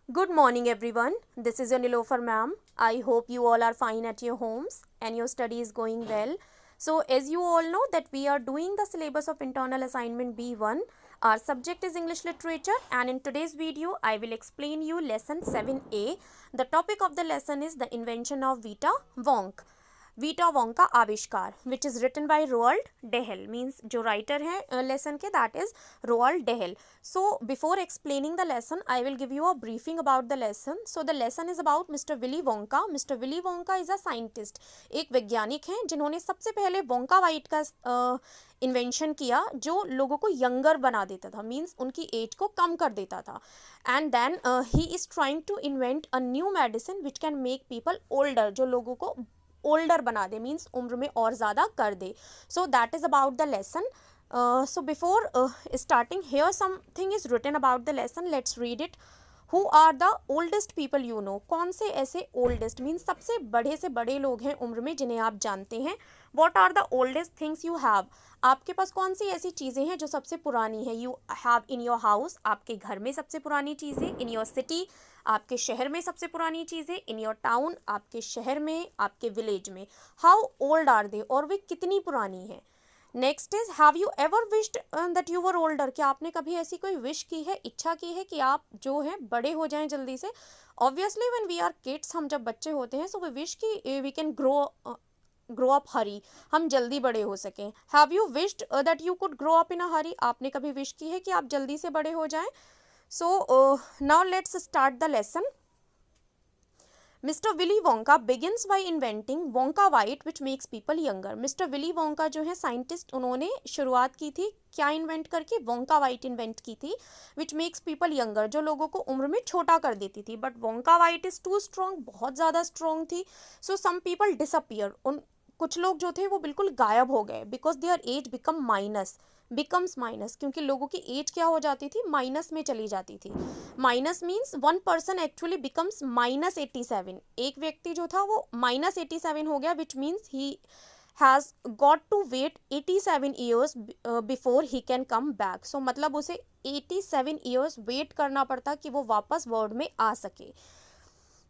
Good morning, everyone. This is your Nilofer ma'am. I hope you all are fine at your homes and your study is going well. So, as you all know that we are doing the syllabus of internal assignment B1. Our subject is English literature, and in today's video I will explain you lesson 7A. The topic of the lesson is the invention of Vita Wonk. Vita Wonk का आविष्कार, which is written by Roald Dahl, means जो writer है lesson के that is Roald Dahl. So before explaining the lesson I will give you a briefing about the lesson. So the lesson is about mister Willy Wonka. Mister Willy Wonka is a scientist, एक वैज्ञानिक हैं जिन्होंने सबसे पहले Wonka white का invention किया जो लोगों को यंगर बना देता था, मीन्स उनकी एज को कम कर देता था. And then he is trying to invent a new medicine which can make people older, जो लोगों को ओल्डर बना दे, मीन्स उम्र में और ज़्यादा कर दे. So that is about the lesson. So before starting, here something is written about the lesson. Let's read it. Who are the oldest people you know? कौन से ऐसे oldest मीन्स सबसे बड़े से बड़े लोग हैं उम्र में जिन्हें आप जानते हैं. What are the oldest things you have? आपके पास कौन सी ऐसी चीज़ें हैं जो सबसे पुरानी है. You have in your house, आपके घर में सबसे पुरानी चीज़ें. In your city, आपके शहर में सबसे पुरानी चीज़ें. इन योर टाउन, आपके शहर में, आपके विलेज में. हाउ ओल्ड आर दे, और वे कितनी पुरानी है. Next is have you ever wished that you were older. क्या आपने कभी ऐसी कोई विश की है, इच्छा की है कि आप जो है बड़े हो जाएं जल्दी से. Obviously when we are kids, हम जब बच्चे होते हैं, सो वी विश कि we can grow up hurry, हम जल्दी बड़े हो सकें. Have you wished that you could grow up in a hurry. आपने कभी विश की है कि आप जल्दी से बड़े हो जाएं. So now let's start the lesson. Mr. Willy Wonka begins by inventing Wonka White which makes people younger. Mr. Willy Wonka जो है साइंटिस्ट, उन्होंने शुरुआत की थी क्या इन्वेंट करके, Wonka White इन्वेंट की थी which makes people younger, जो लोगों को उम्र में छोटा कर देती थी. But Wonka White is too strong, बहुत ज़्यादा स्ट्रॉन्ग थी. सो सम पीपल डिसअपियर, उन कुछ लोग जो थे वो बिल्कुल गायब हो गए. Because their age becomes minus, क्योंकि लोगों की एज क्या हो जाती थी, माइनस में चली जाती थी. Minus means one person actually becomes -87. एक व्यक्ति जो था वो -87 हो गया, which means he has got to wait 87 years before he can come back. So मतलब उसे 87 ईयर्स वेट करना पड़ता कि वो वापस वर्ल्ड में आ सके.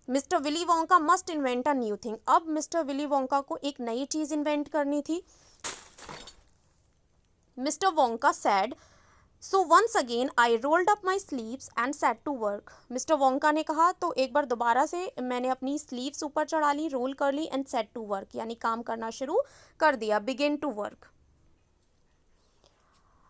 Mr Willy Wonka must invent a new thing. अब मिस्टर विली वोंका को एक नई चीज़ इन्वेंट करनी थी. Mr Wonka said, so once again I rolled up my sleeves and set to work. Mr Wonka ने कहा तो एक बार दोबारा से मैंने अपनी स्लीव्स ऊपर चढ़ा ली, रोल कर ली, एंड सेट टू वर्क यानी काम करना शुरू कर दिया, begin to work.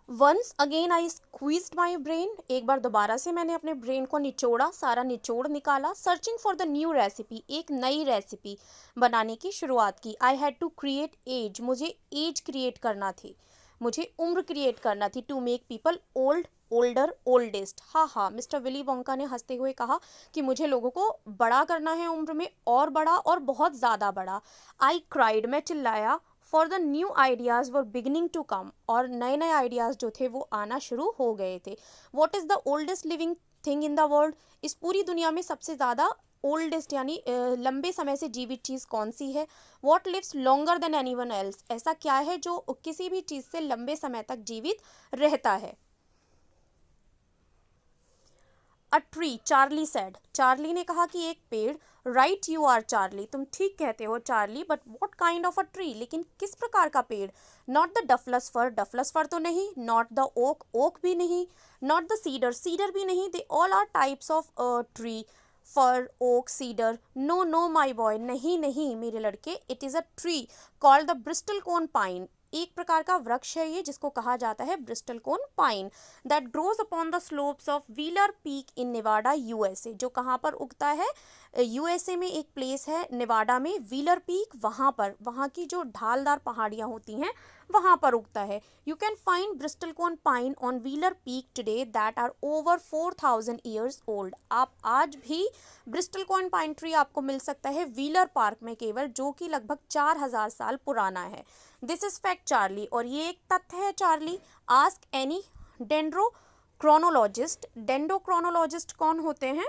Once again I squeezed my brain, एक बार दोबारा से मैंने अपने ब्रेन को निचोड़ा, सारा निचोड़ निकाला. Searching for the new recipe, एक नई रेसिपी बनाने की शुरुआत की. I had to create age, मुझे एज क्रिएट करना थी, मुझे उम्र क्रिएट करना थी. To make people old, older, oldest. हाँ, मिस्टर विली वोंका ने हंसते हुए कहा कि मुझे लोगों को बड़ा करना है उम्र में, और बड़ा और बहुत ज़्यादा बड़ा. आई क्राइड, मैं चिल्लाया. For the new ideas were beginning to come, और नए नए आइडियाज़ जो थे वो आना शुरू हो गए थे. What is the oldest living thing in the world, इस पूरी दुनिया में सबसे ज़्यादा ओल्डेस्ट यानी लंबे समय से जीवित चीज़ कौन सी है. What lives longer than anyone else, ऐसा क्या है जो किसी भी चीज़ से लंबे समय तक जीवित रहता है. A tree, Charlie said, Charlie ने कहा कि एक पेड़. राइट यू आर चार्ली, तुम ठीक कहते हो Charlie. But what kind of a tree, लेकिन किस प्रकार का पेड़. नॉट द डफलस फर, डफलस फर तो नहीं. नॉट द ओक, ओक भी नहीं. नॉट द सीडर, सीडर भी नहीं. They all are types of tree. Fir, oak, cedar. No no my boy, नहीं नहीं मेरे लड़के. It is a tree called the bristlecone pine, एक प्रकार का वृक्ष है ये जिसको कहा जाता है Bristol cone pine. That grows upon the slopes of wheeler peak in Nevada USA, जो कहाँ पर उगता है, यूएसए में एक प्लेस है नेवाडा में, व्हीलर पीक, वहाँ पर, वहाँ की जो ढालदार पहाड़ियाँ होती हैं वहाँ पर उगता है. You can find bristlecone pine on Wheeler Peak today that are over 4000 years old. आप आज भी ब्रिस्टल कोन पाइन ट्री आपको मिल सकता है व्हीलर पार्क में केवल, जो कि लगभग 4000 साल पुराना है. दिस इज फैक्ट चार्ली, और ये एक तथ्य है चार्ली. आस्क एनी डेंड्रोक्रोनोलॉजिस्ट, डेंड्रोक्रोनोलॉजिस्ट कौन होते हैं,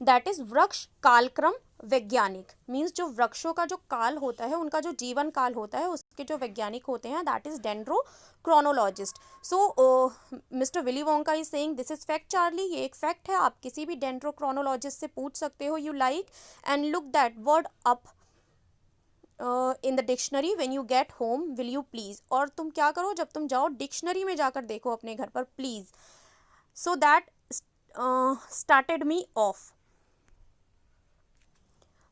दैट इज वृक्ष कालक्रम वैज्ञानिक. मीन्स जो वृक्षों का जो काल होता है, उनका जो जीवन काल होता है, उसके के जो वैज्ञानिक होते हैं, that is dendrochronologist. So mister Willy Wonka is saying this is fact Charlie. ये एक फैक्ट है, आप किसी भी डेंड्रोक्रोनोलॉजिस्ट से पूछ सकते हो. You like and look that word up in the dictionary when you get home, will you please. और तुम क्या करो, जब तुम जाओ डिक्शनरी में जाकर देखो अपने घर पर, please. So that started me off.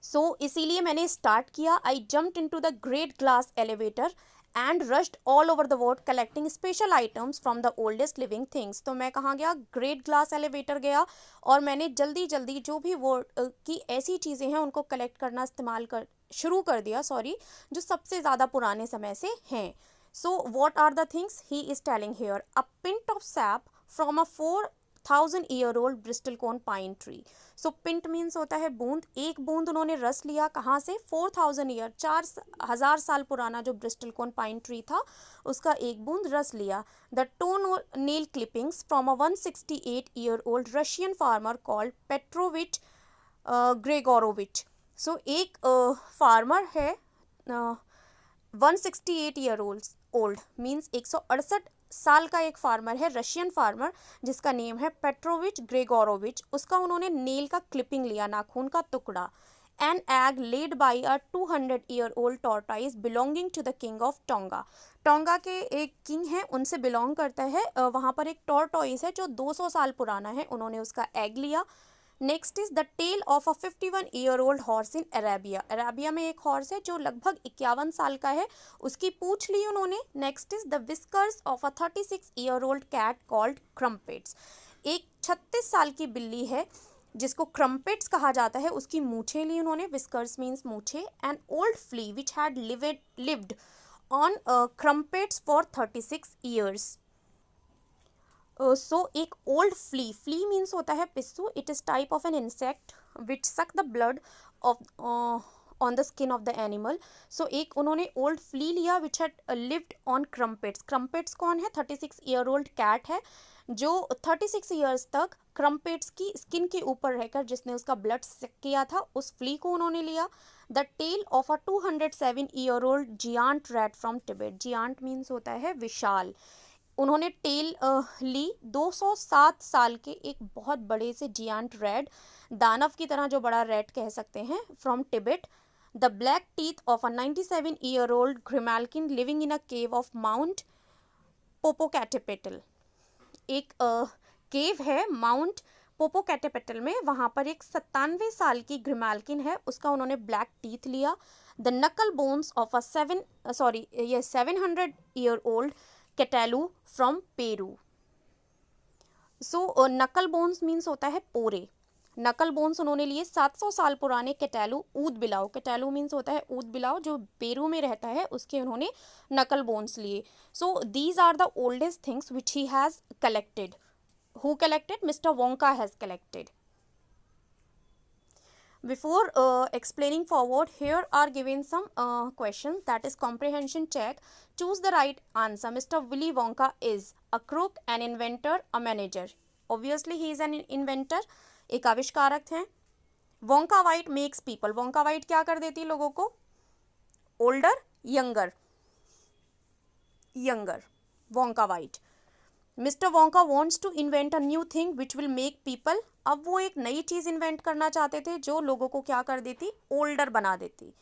So इसीलिए मैंने स्टार्ट किया. I jumped into the great glass elevator and rushed all over the world collecting special items from the oldest living things. तो मैं कहाँ गया, ग्रेट ग्लास एलिवेटर गया, और मैंने जल्दी जल्दी जो भी वर्ल्ड की ऐसी चीज़ें हैं उनको कलेक्ट करना शुरू कर दिया, जो सबसे ज़्यादा पुराने समय से हैं. So what are the things he is telling here. A pint of sap from a 4000-year-old bristlecone pine tree. So pint means होता है बूंद. एक बूंद उन्होंने रस लिया कहाँ से, 4000 ईयर, 4000 साल पुराना जो ब्रिस्टल कोन पाइन ट्री था उसका एक बूंद रस लिया. The toe nail clippings from a 168-year-old Russian farmer called Petrovich Gregorovich. So एक फार्मर है 168-year-old मीन्स 168 साल का एक फार्मर है, रशियन फार्मर, जिसका नेम है पेट्रोविच ग्रेगोरोविच. उसका उन्होंने नेल का क्लिपिंग लिया, नाखून का टुकड़ा. An egg laid by a 200-year-old tortoise belonging to the king of Tonga. Tonga के एक किंग हैं, उनसे बिलोंग करता है. वहाँ पर एक टॉर्टोइस है जो 200 साल पुराना है, उन्होंने उसका एग लिया. Next is the tale of a 51-year-old horse in Arabia. Arabia में एक हॉर्स है जो लगभग 51 साल का है, उसकी पूंछ ली उन्होंने. Next is the whiskers of a 36-year-old cat called Crumpets. एक 36 साल की बिल्ली है जिसको क्रम्पेट्स कहा जाता है, उसकी मूछें ली उन्होंने. विस्कर्स मीन्स मूछें. An old flea which had lived on Crumpets for 36 years. So एक ओल्ड फ्ली मीन्स होता है पिस्सू. It is type of an insect which suck the blood of on the skin of the animal. So एक उन्होंने old flea लिया which had lived on Crumpets. Crumpets कौन है, 36-year-old cat है जो 36 ईयर्स तक क्रम्पेट्स की स्किन के ऊपर रहकर जिसने उसका ब्लड सक किया था, उस फ्ली को उन्होंने लिया. The tale of a 207-year-old giant rat from Tibet. Giant means होता है विशाल. उन्होंने टेल ली 207 साल के एक बहुत बड़े से जियांट रैट, दानव की तरह जो बड़ा रैट कह सकते हैं, from Tibet. The black teeth of a 97-year-old grimalkin living in a cave of mount Popocatepetl. एक केव है माउंट पोपोकैटेपेटल में, वहाँ पर एक 97 साल की ग्रिमाल्किन है, उसका उन्होंने ब्लैक टीथ लिया. The knuckle bones of a 700-year-old catalou from Peru. So knuckle bones means होता है पोरे. नकल बोन्स उन्होंने लिए 700 साल पुराने कैटेलू ऊद बिलाव. कैटेलू मीन्स होता है ऊद बिलाव जो पेरू में रहता है, उसके उन्होंने नकल बोन्स लिए. So these are the oldest things which he has collected. Who collected, mister Wonka has collected. Before explaining forward, here are given some questions, that is comprehension check. Choose the right answer. Mr. Willy Wonka is a crook, an inventor, a manager. Obviously he is an inventor. एक आविष्कारक हैं. Wonka White makes people. Wonka White क्या कर देती है लोगों को, older, younger. Wonka White. Mister Wonka wants to invent a new thing which will make people. अब वो एक नई चीज़ इन्वेंट करना चाहते थे जो लोगों को क्या कर देती, ओल्डर बना देती.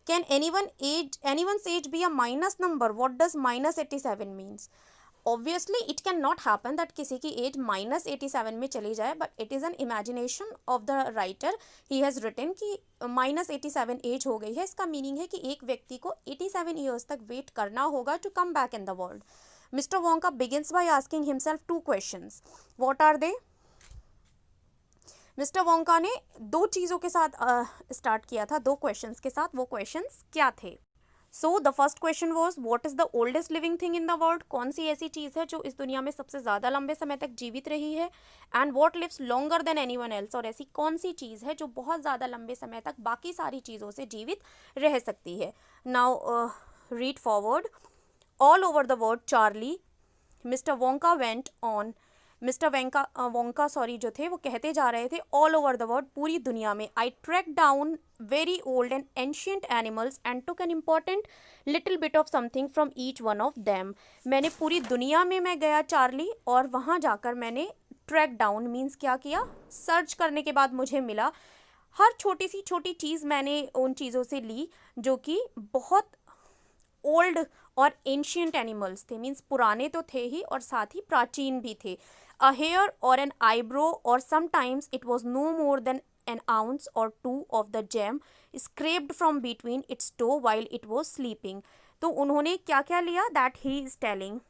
Can anyone's age be a minus number. What does -87 means. Obviously it can not happen that किसी की एज -87 में चली जाए, but it is an imagination of the writer. He has written कि -87 एज हो गई है. इसका मीनिंग है कि एक व्यक्ति को 87 ईयर्स तक वेट करना होगा to come back in the world. Mr. Wonka begins by asking himself two questions. What are they? Mr. Wonka ने दो चीज़ों के साथ स्टार्ट किया था, दो क्वेश्चंस के साथ. वो क्वेश्चंस क्या थे? So the first question was what is the oldest living thing in the world. कौन सी ऐसी चीज़ है जो इस दुनिया में सबसे ज़्यादा लंबे समय तक जीवित रही है. And what lives longer than anyone else. और ऐसी कौन सी चीज़ है जो बहुत ज़्यादा लंबे समय तक बाकी सारी चीज़ों से जीवित रह सकती है. Now read forward. All over the word Charlie, Mr. Wonka went on mister Wonka sorry जो थे वो कहते जा रहे थे ऑल ओवर द वर्ल्ड, पूरी दुनिया में, I track down very old and ancient animals and took an important little bit of something from each one of them. मैंने पूरी दुनिया में मैं गया चार्ली, और वहाँ जाकर मैंने ट्रैक डाउन मीन्स क्या किया, सर्च करने के बाद मुझे मिला, हर छोटी सी छोटी चीज़ मैंने उन चीज़ों से ली जो कि बहुत ओल्ड और एंशियंट एनिमल्स थे, मीन्स पुराने तो थे ही और साथ ही प्राचीन भी थे। अ हेयर और एन आईब्रो और sometimes it was no more than an ounce or two of the gem scraped from between its toe while it was sleeping। तो उन्होंने क्या क्या लिया, that he is telling,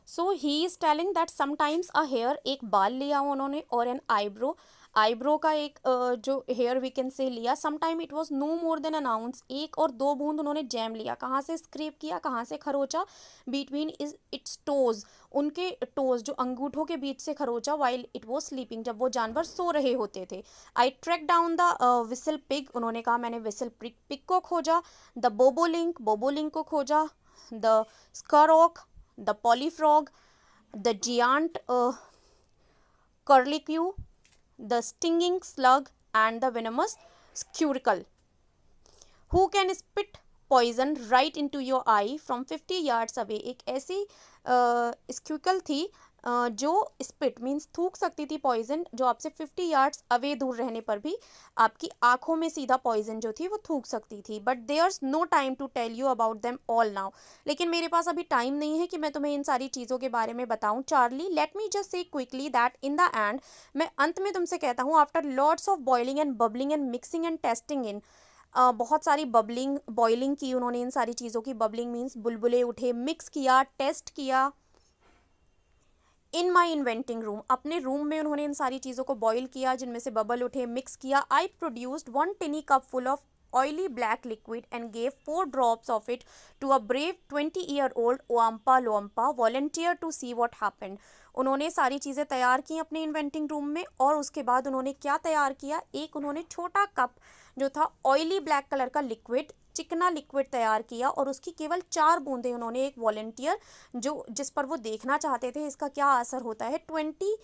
so he is telling that sometimes a hair, एक बाल लिया उन्होंने, और एन आईब्रो, आईब्रो का एक जो हेयर वी कैन से लिया, sometime it was no more than an ounce, एक और दो बूंद उन्होंने जैम लिया, कहाँ से स्क्रेप किया, कहाँ से खरोचा, बिटवीन इज इट्स टोज, उनके टोज जो अंगूठों के बीच से खरोचा, वाइल इट वॉज स्लीपिंग, जब वो जानवर सो रहे होते थे। I track down the whistle pig, उन्होंने कहा मैंने विसल पिग को खोजा, द बोबोलिंक को खोजा, the स्करॉक, the polyfrog, the giant curlicue, the stinging slug, and the venomous scuttle, who can spit poison right into your eye from 50 yards away। एक ऐसी स्क्यूकल थी जो स्पिट मीन्स थूक सकती थी पॉइजन, जो आपसे 50 यार्ड्स अवे दूर रहने पर भी आपकी आंखों में सीधा पॉइजन जो थी वो थूक सकती थी। But there's no time to tell you about them all now, लेकिन मेरे पास अभी टाइम नहीं है कि मैं तुम्हें इन सारी चीज़ों के बारे में बताऊं Charlie. Let me just say quickly that in the end, मैं अंत में तुमसे कहता हूँ, after lots of boiling and bubbling and mixing and testing in, बहुत सारी बबलिंग बॉइलिंग की उन्होंने इन सारी चीज़ों की, बबलिंग मीन्स बुलबुले उठे, मिक्स किया, टेस्ट किया, इन माई इन्वेंटिंग रूम, अपने रूम में उन्होंने इन सारी चीज़ों को बॉईल किया जिनमें से बबल उठे, मिक्स किया। I produced 1 tiny cup full of oily black liquid and gave 4 drops of it to a brave 20-year-old Oampa Loampa volunteer to see what happened। उन्होंने सारी चीज़ें तैयार की अपने इन्वेंटिंग रूम में, और उसके बाद उन्होंने क्या तैयार किया, एक उन्होंने छोटा कप जो था ऑयली ब्लैक कलर का लिक्विड, चिकना लिक्विड तैयार किया, और उसकी केवल 4 बूंदें उन्होंने एक वॉलंटियर जो जिस पर वो देखना चाहते थे इसका क्या असर होता है, 20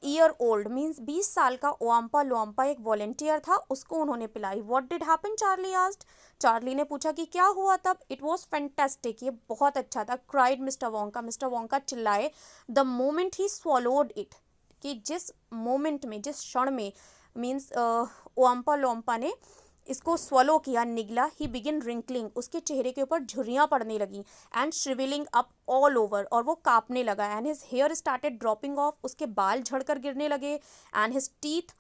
ईयर ओल्ड मीन्स 20 साल का ओआम्पा लोम्पा एक वॉलंटियर था, उसको उन्होंने पिलाई। What did happen, Charlie asked, Charlie ने पूछा कि क्या हुआ तब। इट वॉज फैंटेस्टिक, ये बहुत अच्छा था। क्राइड मिस्टर वोंका चिल्लाए, the moment he swallowed it, कि जिस मोमेंट में, जिस क्षण में, मीन्स ओआम्पा लोम्पा ने इसको स्वलो किया, निगला, ही बिगिन रिंकलिंग, उसके चेहरे के ऊपर झुर्रियाँ पड़ने लगी, and shrivelling up all over, और वो कांपने लगा, and his hair started dropping off, उसके बाल झड़कर गिरने लगे, and his teeth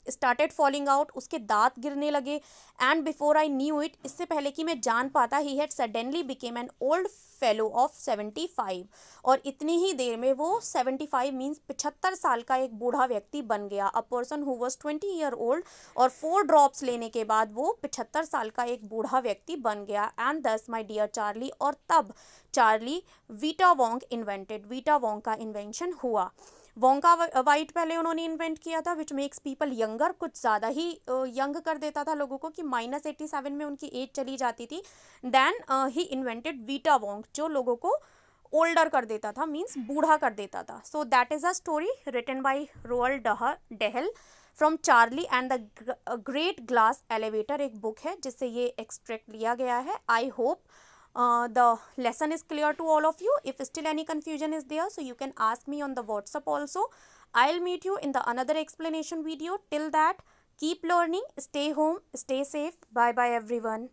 started falling out, उसके दांत गिरने लगे, and before I knew it, इससे पहले कि मैं जान पाता, he had suddenly became an old fellow of 75, और इतनी ही देर में वो 75 मीन्स 75 साल का एक बूढ़ा व्यक्ति बन गया। A person who was 20 year old, और 4 ड्रॉप्स लेने के बाद वो 75 साल का एक बूढ़ा व्यक्ति बन गया। एंड दस माई डियर चार्ली, और तब Charlie Vita Wong invented, vita Wonk का इन्वेंशन हुआ। वोंका वाइट पहले उन्होंने इन्वेंट किया था, विच मेक्स पीपल यंगर, कुछ ज़्यादा ही यंग कर देता था लोगों को, कि -87 में उनकी एज चली जाती थी। Then he invented vita wonk, जो लोगों को ओल्डर कर देता था, मीन्स बूढ़ा कर देता था। So that is a story written by Roald Dahl from Charlie and the great glass elevator, एक बुक है जिससे ये एक्सट्रैक्ट लिया गया है। I hope the lesson is clear to all of you. If still any confusion is there, so you can ask me on the WhatsApp also. I'll meet you in the another explanation video. Till that, keep learning, stay home, stay safe. Bye bye everyone.